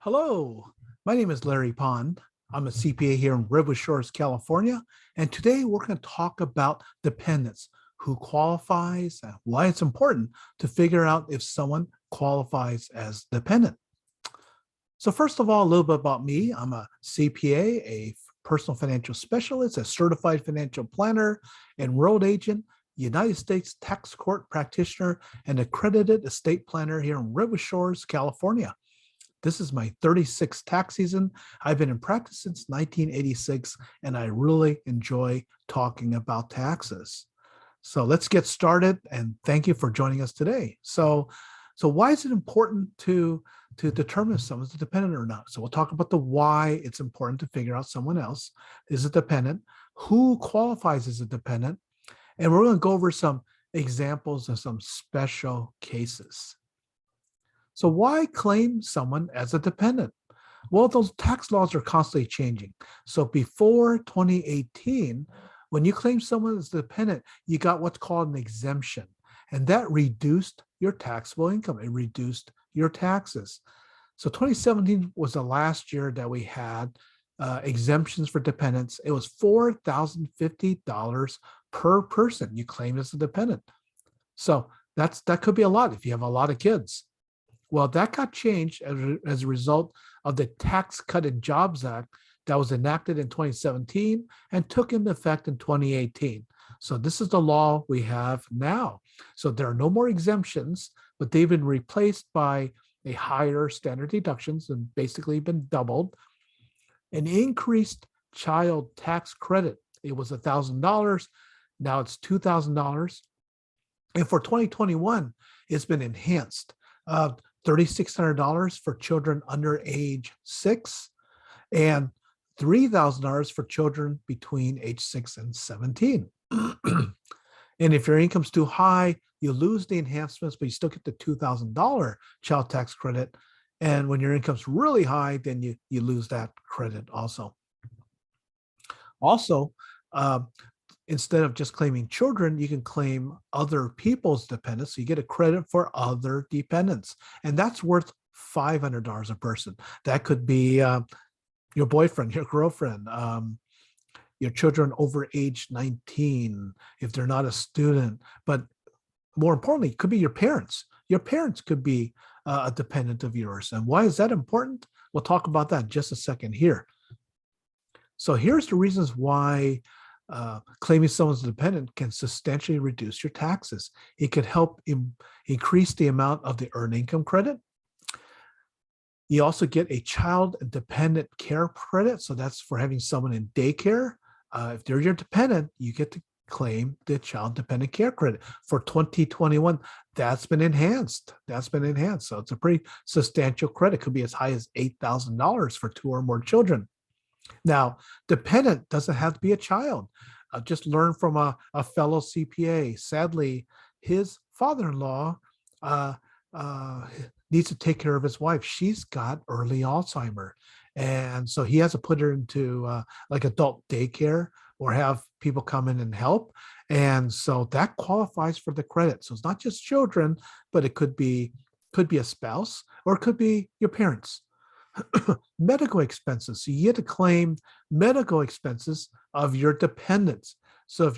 Hello, my name is Larry Pond. I'm a CPA here in Redwood Shores, California, and today we're going to talk about dependents, who qualifies, and why it's important to figure out if someone qualifies as dependent. So first of all, a little bit about me. I'm a CPA, a personal financial specialist, a certified financial planner, enrolled agent, United States Tax Court practitioner, and accredited estate planner here in Redwood Shores, California. This is my 36th tax season. I've been in practice since 1986, and I really enjoy talking about taxes. So let's get started, and thank you for joining us today. So why is it important to determine if someone's a dependent or not? So we'll talk about the why it's important to figure out someone else is a dependent, who qualifies as a dependent, and we're going to go over some examples of some special cases. So why claim someone as a dependent? Well, those tax laws are constantly changing. So before 2018, when you claim someone as a dependent, you got what's called an exemption, and that reduced your taxable income. It reduced your taxes. So 2017 was the last year that we had exemptions for dependents. It was $4,050 per person you claim as a dependent. So that could be a lot if you have a lot of kids. Well, that got changed as a result of the Tax Cut and Jobs Act that was enacted in 2017 and took into effect in 2018. So this is the law we have now. So there are no more exemptions, but they've been replaced by a higher standard deductions and basically been doubled. An increased child tax credit. It was $1,000. Now it's $2,000. And for 2021, it's been enhanced. $3,600 for children under age 6 and $3,000 for children between age 6 and 17. And if your income's too high, you lose the enhancements, but you still get the $2,000 child tax credit. And when your income's really high, then you lose that credit also. Also, instead of just claiming children, you can claim other people's dependents. So you get a credit for other dependents, and that's worth $500 a person. That could be your boyfriend, your girlfriend, your children over age 19, if they're not a student. But more importantly, it could be your parents. Your parents could be a dependent of yours. And why is that important? We'll talk about that in just a second here. So here's the reasons why claiming someone's dependent can substantially reduce your taxes. It could help increase the amount of the earned income credit. You also get a child dependent care credit. So that's for having someone in daycare. If they're your dependent, you get to claim the child dependent care credit. For 2021, that's been enhanced. So it's a pretty substantial credit. It could be as high as $8,000 for 2 or more children. Now, dependent doesn't have to be a child. Just learn from a fellow CPA. Sadly, his father-in-law needs to take care of his wife. She's got early Alzheimer. And so he has to put her into like adult daycare or have people come in and help. And so that qualifies for the credit. So it's not just children, but it could be a spouse, or it could be your parents. Medical expenses. So you get to claim medical expenses of your dependents. So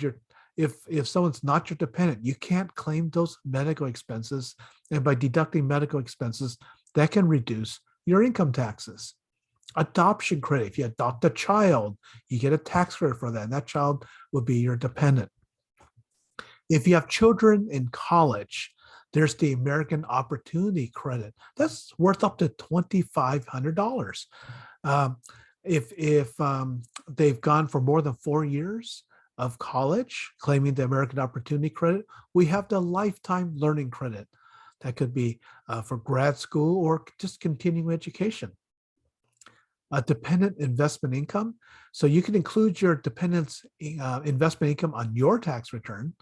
if someone's not your dependent, you can't claim those medical expenses. And by deducting medical expenses, that can reduce your income taxes. Adoption credit. If you adopt a child, you get a tax credit for that, and that child will be your dependent. If you have children in college, there's the American Opportunity Credit. That's worth up to $2,500. If they've gone for more than 4 years of college, claiming the American Opportunity Credit, we have the Lifetime Learning Credit. That could be for grad school or just continuing education. A dependent investment income. So you can include your dependent's investment income on your tax return.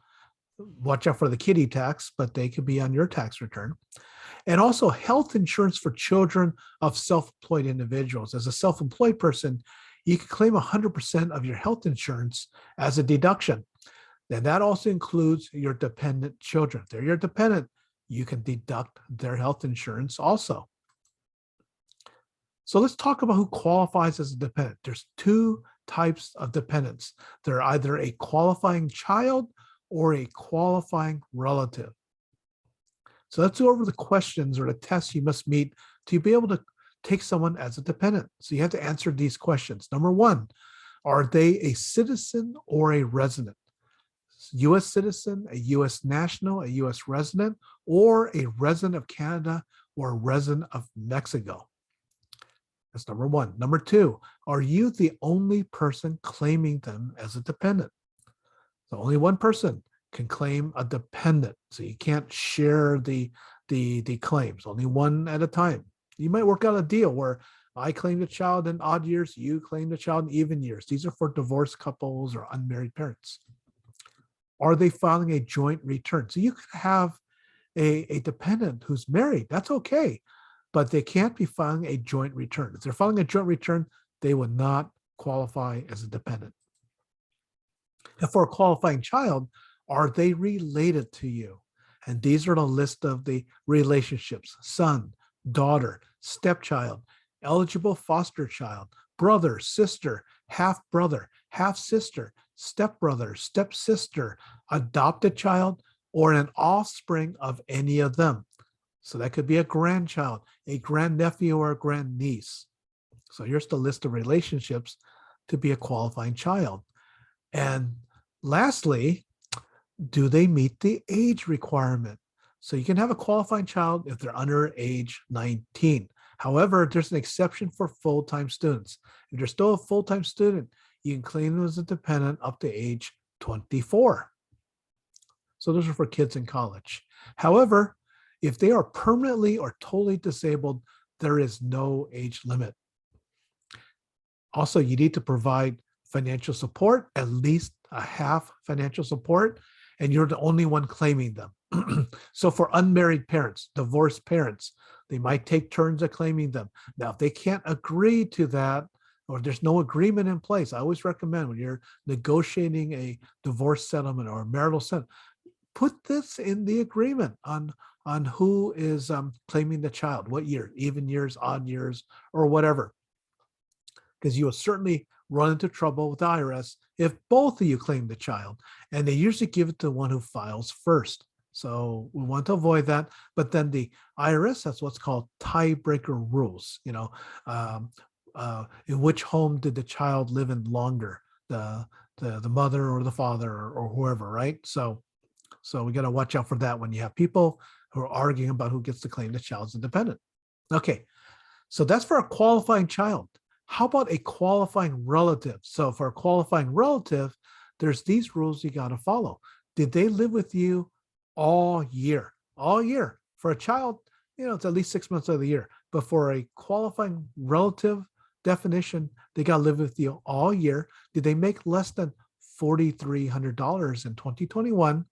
Watch out for the kiddie tax, but they could be on your tax return. And also health insurance for children of self-employed individuals. As a self-employed person, you can claim 100% of your health insurance as a deduction. And that also includes your dependent children. If they're your dependent, you can deduct their health insurance also. So let's talk about who qualifies as a dependent. There's two types of dependents. They're either a qualifying child or a qualifying relative. So let's go over the questions or the tests you must meet to be able to take someone as a dependent. So you have to answer these questions. Number one, are they a citizen or a resident? U.S. citizen, a U.S. national, a U.S. resident, or a resident of Canada or a resident of Mexico? That's number one. Number two, are you the only person claiming them as a dependent? So only one person can claim a dependent. So you can't share the claims, only one at a time. You might work out a deal where I claim the child in odd years, you claim the child in even years. These are for divorced couples or unmarried parents. Are they filing a joint return? So you could have a dependent who's married, that's okay, but they can't be filing a joint return. If they're filing a joint return, they would not qualify as a dependent. And for a qualifying child, are they related to you? And these are the list of the relationships: son, daughter, stepchild, eligible foster child, brother, sister, half brother, half sister, stepbrother, stepsister, adopted child, or an offspring of any of them. So that could be a grandchild, a grandnephew, or a grandniece. So here's the list of relationships to be a qualifying child. And lastly, do they meet the age requirement? So you can have a qualifying child if they're under age 19. However, there's an exception for full-time students. If you're still a full-time student, you can claim them as a dependent up to age 24. So those are for kids in college. However, if they are permanently or totally disabled, there is no age limit. Also, you need to provide financial support, at least a half financial support, and you're the only one claiming them. So for unmarried parents, divorced parents, they might take turns at claiming them. Now, if they can't agree to that, or there's no agreement in place, I always recommend when you're negotiating a divorce settlement or a marital settlement, put this in the agreement on who is claiming the child, what year, even years, odd years, or whatever. Because you will certainly run into trouble with the IRS if both of you claim the child, and they usually give it to the one who files first. So we want to avoid that. But then the IRS has what's called tiebreaker rules. In which home did the child live in longer, the mother or the father or whoever, right? So we got to watch out for that when you have people who are arguing about who gets to claim the child's independent. Okay, so that's for a qualifying child. How about a qualifying relative? So for a qualifying relative, there's these rules you got to follow. Did they live with you all year? All year. For a child, it's at least 6 months of the year. But for a qualifying relative definition, they got to live with you all year. Did they make less than $4,300 in 2021?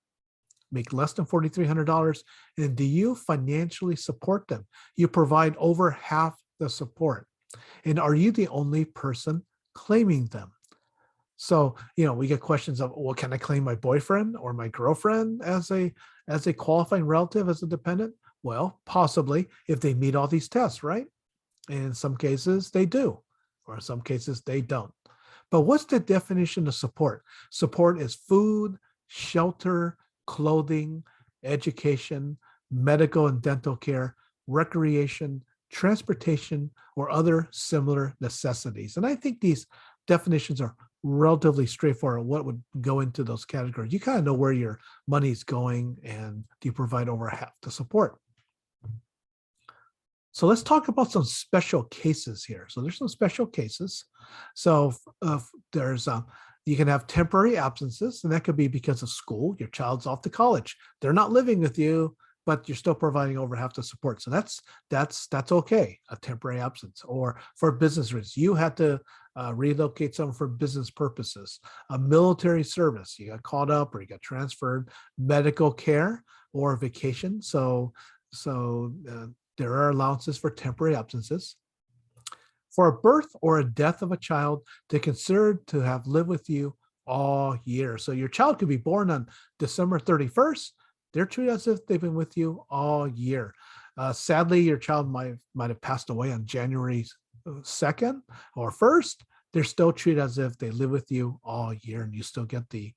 Make less than $4,300? And do you financially support them? You provide over half the support. And are you the only person claiming them? So, we get questions of, well, can I claim my boyfriend or my girlfriend as a qualifying relative, as a dependent? Well, possibly, if they meet all these tests, right? And in some cases they do, or in some cases they don't. But what's the definition of support? Support is food, shelter, clothing, education, medical and dental care, recreation, transportation, or other similar necessities. And I think these definitions are relatively straightforward. What would go into those categories? You kind of know where your money's going, and do you provide over half the support? So let's talk about some special cases here. So there's some special cases. So there's you can have temporary absences, and that could be because of school. Your child's off to college. They're not living with you, but you're still providing over half the support. So that's okay, a temporary absence. Or for business reasons, you had to relocate someone for business purposes. A military service, you got caught up or you got transferred. Medical care or vacation. So there are allowances for temporary absences. For a birth or a death of a child, they're considered to have lived with you all year. So your child could be born on December 31st. They're treated as if they've been with you all year. Sadly, your child might have passed away on January second or first, they're still treated as if they live with you all year and you still get the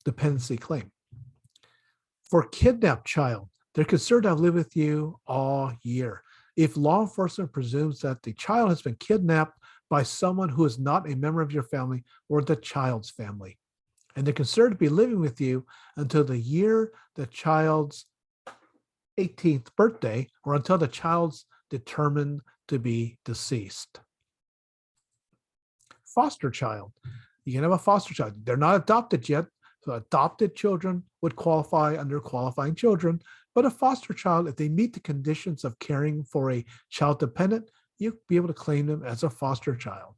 dependency claim. For kidnapped child, they're considered to have lived with you all year. If law enforcement presumes that the child has been kidnapped by someone who is not a member of your family or the child's family, and they're considered to be living with you until the year the child's 18th birthday or until the child's determined to be deceased. Foster child. You can have a foster child. They're not adopted yet. So adopted children would qualify under qualifying children, but a foster child, if they meet the conditions of caring for a child dependent, you'll be able to claim them as a foster child.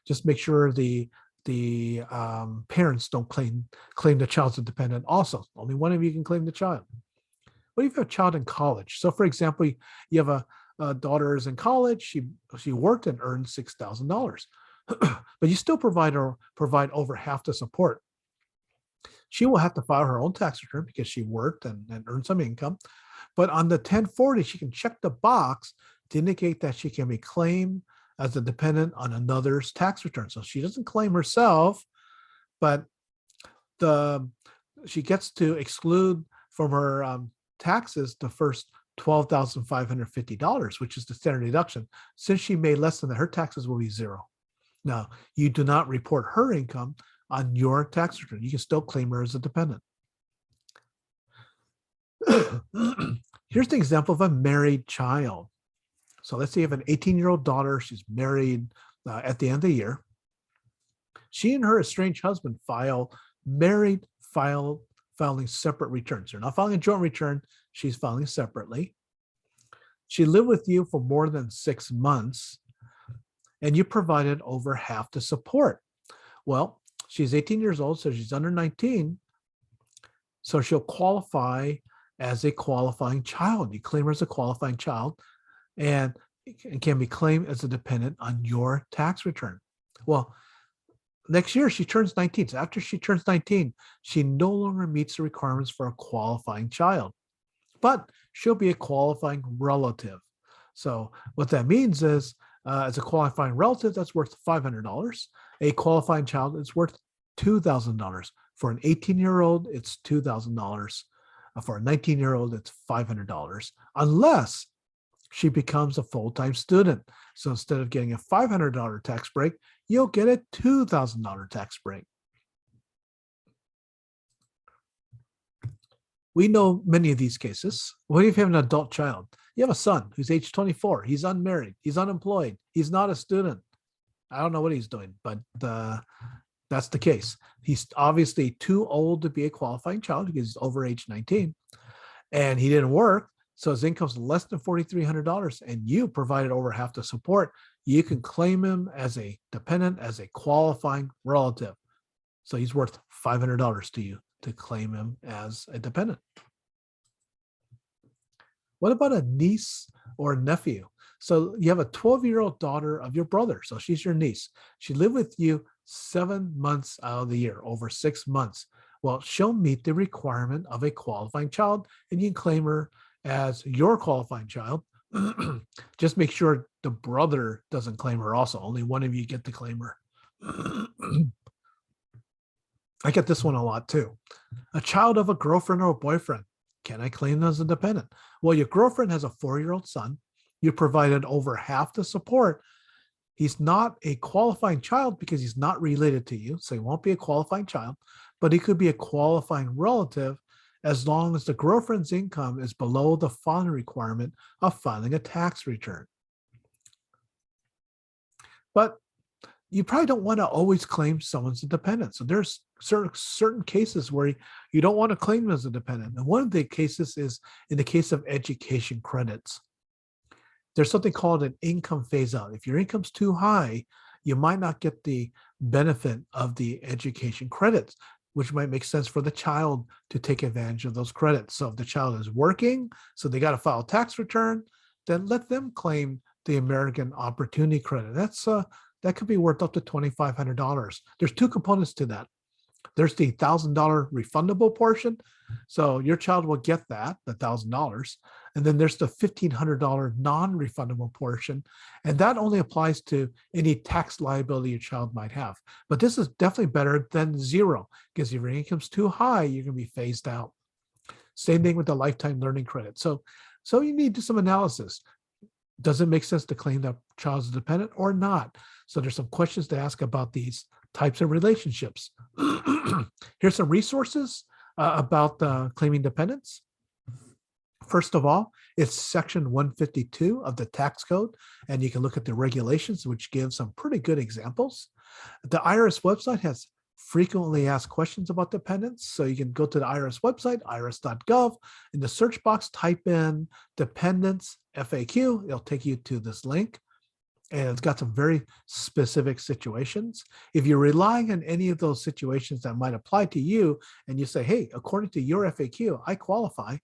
Just make sure the parents don't claim the child's a dependent also. Only one of you can claim the child. What if you have a child in college? So for example, you have a daughter is in college, she worked and earned $6,000, but you still provide over half the support. She will have to file her own tax return because she worked and earned some income. But on the 1040, she can check the box to indicate that she can be claimed as a dependent on another's tax return. So she doesn't claim herself, but she gets to exclude from her taxes the first $12,550, which is the standard deduction. Since she made less than that, her taxes will be zero. Now, you do not report her income on your tax return. You can still claim her as a dependent. Here's the example of a married child. So let's say you have an 18-year-old daughter. She's married at the end of the year. She and her estranged husband filing separate returns. They're not filing a joint return. She's filing separately. She lived with you for more than 6 months, and you provided over half the support. Well, she's 18 years old, so she's under 19. So she'll qualify as a qualifying child. You claim her as a qualifying child and can be claimed as a dependent on your tax return. Well, next year she turns 19. So after she turns 19, she no longer meets the requirements for a qualifying child, but she'll be a qualifying relative. So what that means is, as a qualifying relative, that's worth $500. A qualifying child is worth $2,000. For an 18-year-old, it's $2,000. For a 19-year-old, it's $500, unless she becomes a full-time student. So instead of getting a $500 tax break, you'll get a $2,000 tax break. We know many of these cases. What if you have an adult child? You have a son who's age 24. He's unmarried. He's unemployed. He's not a student. I don't know what he's doing, but that's the case. He's obviously too old to be a qualifying child because he's over age 19, and he didn't work. So his income's less than $4,300, and you provided over half the support. You can claim him as a dependent, as a qualifying relative. So he's worth $500 to you to claim him as a dependent. What about a niece or a nephew? So you have a 12-year-old daughter of your brother. So she's your niece. She lived with you 7 months out of the year, over 6 months. Well, she'll meet the requirement of a qualifying child, and you can claim her as your qualifying child. Just make sure the brother doesn't claim her also. Only one of you get to claim her. I get this one a lot too. A child of a girlfriend or a boyfriend. Can I claim them as a dependent? Well, your girlfriend has a 4-year-old son. You provided over half the support. He's not a qualifying child because he's not related to you, so he won't be a qualifying child, but he could be a qualifying relative as long as the girlfriend's income is below the filing requirement of filing a tax return. But you probably don't want to always claim someone's a dependent. So there's certain cases where you don't want to claim them as a dependent. And one of the cases is in the case of education credits. There's something called an income phase out. If your income's too high, you might not get the benefit of the education credits, which might make sense for the child to take advantage of those credits. So if the child is working, so they got to file a tax return, then let them claim the American Opportunity Credit. That could be worth up to $2,500. There's two components to that. There's the $1,000 refundable portion. So your child will get that, the $1,000. And then there's the $1,500 non-refundable portion. And that only applies to any tax liability your child might have. But this is definitely better than zero, because if your income's too high, you're going to be phased out. Same thing with the lifetime learning credit. So you need to do some analysis. Does it make sense to claim that child's dependent or not? So there's some questions to ask about these types of relationships. Here's some resources about claiming dependents. First of all, it's section 152 of the tax code, and you can look at the regulations, which give some pretty good examples. The IRS website has frequently asked questions about dependents. So you can go to the IRS website, irs.gov. In the search box, type in dependents FAQ. It'll take you to this link. And it's got some very specific situations. If you're relying on any of those situations that might apply to you, and you say, hey, according to your FAQ, I qualify,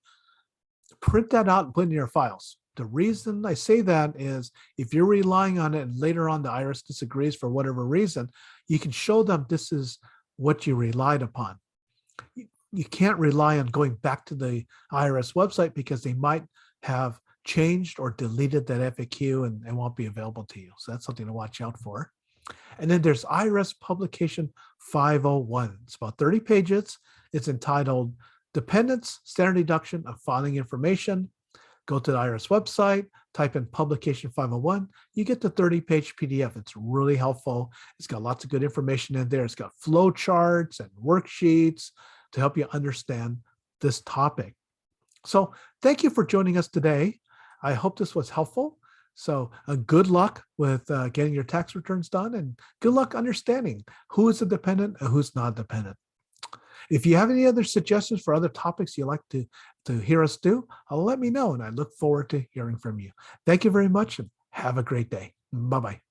print that out and put it in your files. The reason I say that is if you're relying on it and later on the IRS disagrees for whatever reason, you can show them this is what you relied upon. You can't rely on going back to the IRS website because they might have changed or deleted that FAQ and won't be available to you. So that's something to watch out for. And then there's IRS Publication 501. It's about 30 pages. It's entitled Dependents, Standard Deduction of Filing Information. Go to the IRS website, type in Publication 501. You get the 30-page PDF. It's really helpful. It's got lots of good information in there. It's got flow charts and worksheets to help you understand this topic. So thank you for joining us today. I hope this was helpful. So good luck with getting your tax returns done, and good luck understanding who is a dependent and who's not dependent. If you have any other suggestions for other topics you'd like to hear us do, let me know, and I look forward to hearing from you. Thank you very much, and have a great day. Bye-bye.